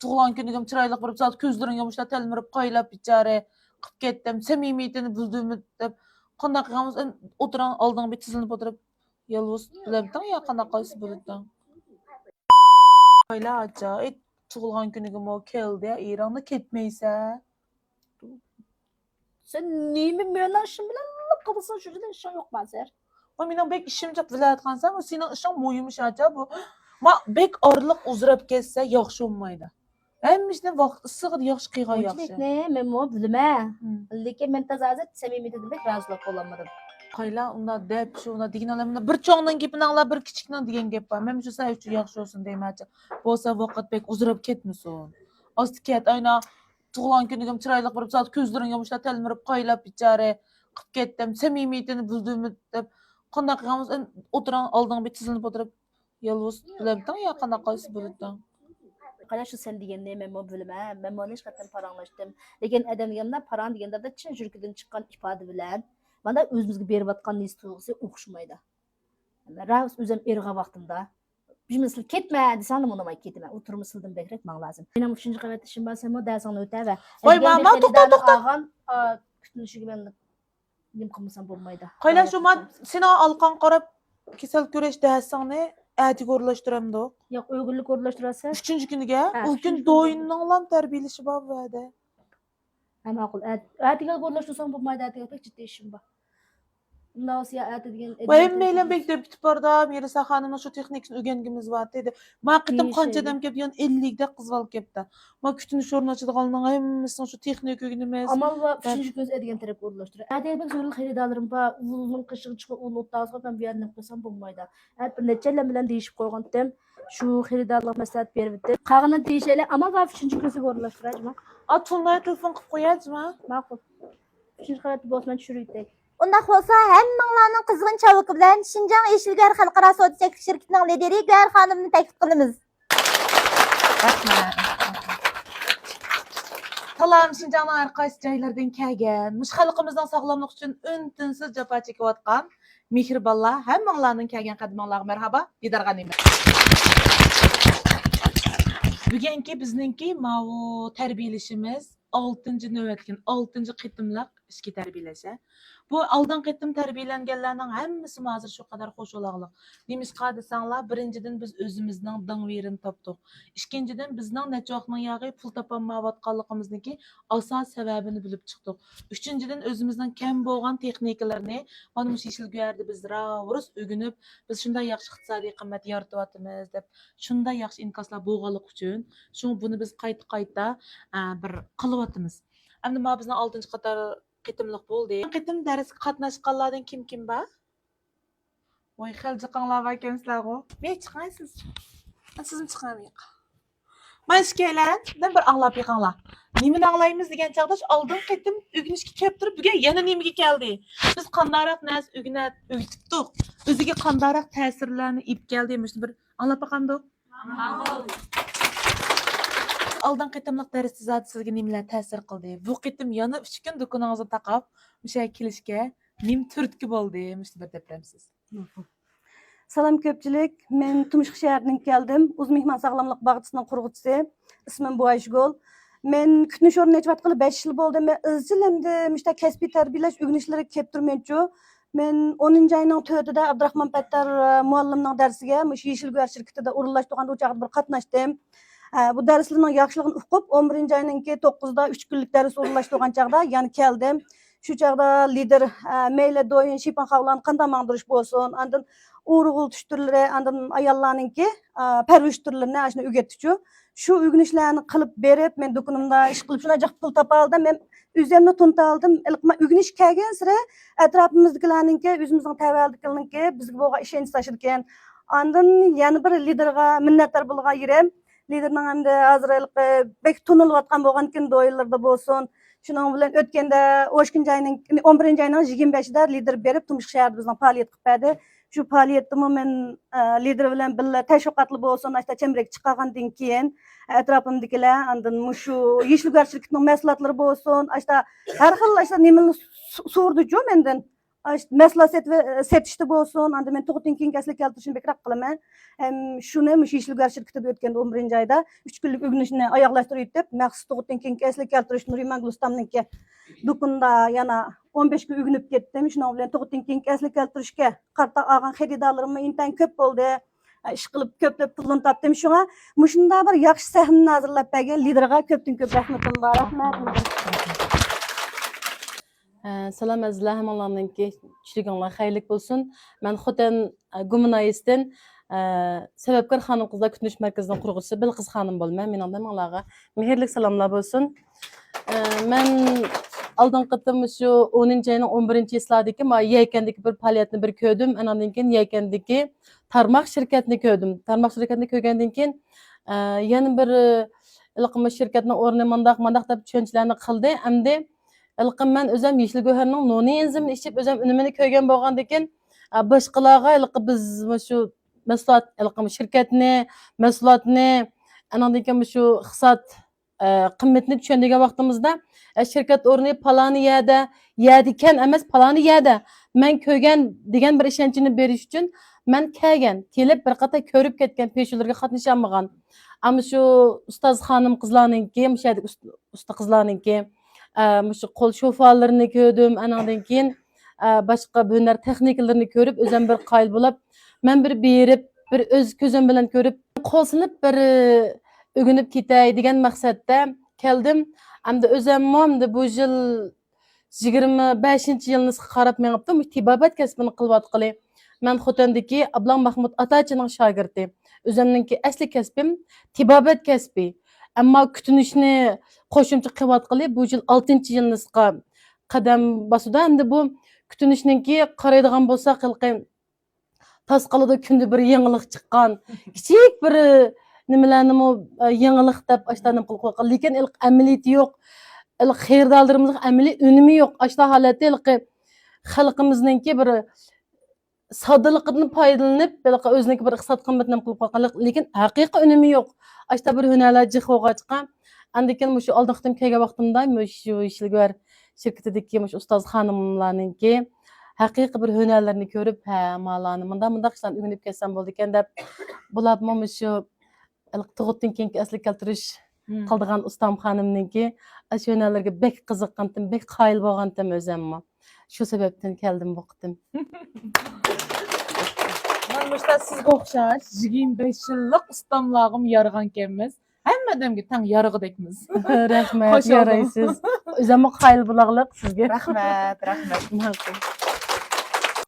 tug'ilgan kunigim chiroyli qilib zot ko'zlaring yumushlar telmirib qaylab bichare qilib ketdim samimiyatini buzdimmi deb qanday qilamiz o'tiran oldinga bir tizilib o'tirib yolg'iz bilabding yo qanaqa qaysi bo'ladi qayla ajoyib tug'ilgan kunigim o keldi Eronda ketmaysa Sen neymi mening ishim bilan qilsan shunda ishing yo'q mazir. o mening bek ishim yo'q vilayatqansam o sening ishing mo'yimish aja bu ma bek orliq uzrab ketsa yaxshi bo'lmaydi hammishni vaqt issiq yaxshi qilgan yaxshi Ne, men mo bilmem. Lekin men tazazet samimiyatida bek razılık olamadım. qayla unda deb shu unda degan olamda bir cho'ngdan gapini anglab bir kichikdan degan gap bor men shu say uchun yaxshi bo'lsin deymanchi bo'lsa vaqt bek uzrab ketmasin osti ket ayna tug'ilgan kunigim chiroyli qilib zot ko'zlaring yumushlar telmirib qaylab bichare qilib ketdim samimiyatini buzdimmi deb qanday qilamiz o'tiran oldinga bir tizilib o'tirib yolg'iz bilabding yo qanaqa qaysi bo'ladi Qana şu sen degende men mo bilmem. Men mo hech qachon paranglaşdım. Lekin adam deganlar parang deganda da chin yurkidan chiqqan ifode bilan mana o'zimizga berib atgan his tuyg'usi o'xshamaydi. Ravs o'zim erg'a vaqtimda Bizmisli ketme desem de unutmayı ketme. Oturumu sildim bekrek man lazım. Benim 3. qavat işim var sen mo dersen öte ve. Vay mama to'xta. Kütünüşü ben nim qilmasam bo'lmaydi. Qayla shu men seni alqan qarab kasal ko'rish darsangni atiga o'rlashtiramdi. Yo'q, o'g'illik o'rlashtirasiz. 3-kuniga u kun do'yinning lam tarbiyalashi bor va'da. Ha ma'qul. Atiga o'rlashtirsam bo'lmaydi, atiga pek jiddiy ishim bor. Bundan sonra ati degan. Voy meylen bek deb ketib bordi. Mirisa xonimning shu texnikasini o'rgangimiz bor dedi. Men qitim qancha odam kelib yon 50 da qiz olib kelibdi. Men kutinish o'rnatadiganlarning hammasini shu texnik o'rganimiz. Amal va 3-kun degan taraf o'rlashtiradi. Atiga bek zo'rlik xaridorlarim bor. Uning qishig'i chiqib uni o'tazib men bu yerni qilsam bo'lmaydi. Bir nechalar bilan deyishib qo'ygandim. Shu xaridorlik maslahat beribdi. Qag'ini deyishaylar, amal va 3-kunga o'rlashtirajman. Tunday telefon qilib qo'yadimi? Ma'qul. 3-qavatni bosman tushiraylik. Undaq bo'lsa, hammanglarning qizg'in chaviki bilan Shinjang Yeshilgar xalqaro savdo shirkatining lideri Guyar xonimni taklif qilamiz. Rahmat. Salam Shinjangning har qaysi joylardan kelgan, mush xalqimizning sog'lomligi uchun untinsiz jafo chekayotgan mehribonlar hammanglarning kelgan qadamlarga marhaba, didorga nima. Bugungi bizningki ma'vu tarbiyalashimiz 6-navbatgan 6-qitimliq ishga tarbiyalasha. Bu oldin qitim tarbiyalanganlarning hammasi hozir shu qadar xushxulqliq. Nemishqa desanglar, birinchidan biz o'zimizning dingverini topdik. Ikkinchidan bizning nechoqning yog'i pul topolmayotganligimizniki asos sababini bilib chiqdik. Uchinchidan o'zimizning kam bo'lgan texnikalarni mana shu yeshilguyarda biz ravus o'rganib, biz shunday yaxshi iqtisodiy qimmat yaratyapmiz deb, shunday yaxshi inkoslar bo'lganligi uchun, shu buni biz qayta bir qilyapmiz. Endi ma bizning 6-qator qitimliq bo'ldi. Qitim darsga qatnashganlardan kim bor? Voy xaljiqanlar va ekansizlar-ku. Men chiqaysiz. Sizmi chiqamaylik. Mashkalar, bir anglab yiqinglar. Nimani anglaymiz degan chaqda oldin qitim o'rganishga kelib turib, bugun yana nimaga keldi? Biz qandaroq narsa o'rgatdik. O'ziga qandaroq ta'sirlarni ib keldimiz bir anglab boqandik. Oldin qitimliq darsda zot sizga nimalar ta'sir qildi? Bu qitim yana 3 kun do'koningizga taqab, o'sha kelishga nim turtki bo'ldi, bir debramsiz. Salam ko'pchilik. Men Tumshq shahridan keldim. O'z mehmon sog'lomlik bog'chisining qurg'uvchisi. Ismim Buayshgul. Men kutinish o'rnini nechvat qilib 5 yil bo'ldi. Men izchil endi mishta kasbiy tarbiyalash o'rganishlariga kelib turmenchu. Men 10-oyning 4-ida Abdurahmon Pattar muallimning darsiga mush Yeshilguyar shirkatida o'rinlashtirgan o'chaqda bir qatnashdim. Bu darslarning yaxshiligini uqib 11-oyning 9-da 3 kunlik dars o'rinlashtirgan chaqda yana keldim. Shu chaqda lider meyli do'yin shipan xavlan qanday mangdirish bo'lsin, andan o'rg'ul tushtirlari, andan ayollarningki parvish turlarini ashuni o'rgatdichu. Shu o'rganishlarni qilib berib, men do'konimda ish qilib shunday pul topa oldim. Men o'zimni tunta oldim. Ilqma o'rganish kelgan sira atrofimizdagilarningki, o'zimizning tavalliklariningki bizga bo'lgan ishonch tashirgan. Andan yana bir liderga minnatdor bo'lgan yerim. Liderning hamda hozirlik bek tunulayotgan bo'lgankin do'yinlarda bo'lsin. Shuning bilan o'tganda 11-oyning 25-ida lider berib Tumshq shahrida bizning faoliyat qilib berdi. Shu faoliyatda men lider bilan birga tashviqotli bo'lsin, ashta chemrak chiqqandan keyin atrofimdagilar, andan shu Yeshilguyar shirkatining mahsulotlari bo'lsin, ashta har xil ashta nimani so'rdi-ku mendan. Mahsulot setishda bo'lsin, endi men tug'utdan keyin kaslik keltirishni bekroq qilaman. Shuni Ishilgar shirkatida o'tganda 11-oyda 3 kunlik o'rganishni oyoqlashtirib deb, maxsus tug'utdan keyin kaslik keltirish Nuriman Gulstamniki do'konda yana 15 kun o'rganib ketdim. Shuning bilan tug'utdan keyin kaslik keltirishga qarta olgan xaridorlarim intan ko'p bo'ldi. Ish qilib ko'plab pulni topdim. Shunga mushunda bir yaxshi sahnani hozirlab bergan liderga ko'pdan ko'p rahmatim bor. Rahmat. Salam azizlar, hammalarninki tushliginglar xayrlik bo'lsin. Men Xotan Gumunayisdan sababkor xonim qizlar kutinish markazining qurg'uvchisi Bilqiz xonim bo'lman. Men ondan ularga mehrli salomlar bo'lsin. Men oldingi qitim shu 10-oyning 11-yilidagi Yaykandagi bir faoliyatni bir ko'rdim. Andan keyin Yaykandagi tarmoq shirkatni ko'rdim. Tarmoq shirkatni ko'rgandan keyin yana bir ilqim shirkatning o'rni mandaq deb tushunchalarni qildi. Endi ilqim men o'zim Yeşil Go'harning noni enzimini ichib o'zim unumini ko'rgan bo'lgandan keyin boshqalarga ilqi biz shu mahsulot ilqim shirkatni, mahsulotni andan keyin shu iqtisod qimmatni tushunadigan vaqtimizda shirkat o'rni palani yerda ekan emas palani yerda men ko'rgan degan bir ishonchni berish uchun men kelib bir qator ko'rib ketgan peshullarga qatnashaolmagan. Ammo shu ustoz xonim qizlarninki, usta qizlarninki shu qo'l sho'farlarini ko'rdim. Andan keyin boshqa hunar texnikalarini ko'rib o'zim bir qoyil bo'lib, men bir berib, bir o'z ko'zim bilan ko'rib, qo'l sinib bir o'rganib ketay degan maqsadda keldim. Hamda o'zimni bu yil 25-yilni qarab menibdim. Tibobat kasbini qilyotqili. Men Xotandagi Ablang Mahmud Atachining shogirdi. O'zimninki asli kasbim tibobat kasbi. Ammo kutinishni qo'shimcha qilyotqili bu yil 6-yilni qadam bosуда. Endi bu kutinishninki qaraydigan bo'lsak, Tasqalida kunda bir yangilik chiqqan. Kichik bir nimalarni yangilik deb ashtanim qilib qo'ygan. Lekin amaliyati yo'q. Xaridorlarimizning amaliy unumi yo'q. Ashta holatda xalqimizningki bir soddaligidan foydalanib, o'ziniki bir iqtisod qimmatini qilib qo'ygan. Lekin haqiqiy unumi yo'q. Ashta bir hunarlar jiqo'ga chiqqan. Andikin shu oldin kelgan vaqtimda shu Ishilgar shirkatidagi ustoz xonimlarninki haqiqiy bir hunarlarni ko'rib, malani bunda ishlarni o'rganib kelsam bo'ldi ekan deb bularni shu tug'utdan keyingi asli keltirish qildigan ustam xonimninki shu hunarlarga bek qiziqqandim, bek qoyil bo'lgandim o'zimmi. Shu sababdan keldim bu qitim. Men mushta sizga o'xshash 25 yillik ustamlarım yarıgan ekanmiz. Hammadamga tang yarıg'idekmiz. Rahmat, yaraysiz. O'zimmi qoyil bo'lag'liq sizga. Rahmat.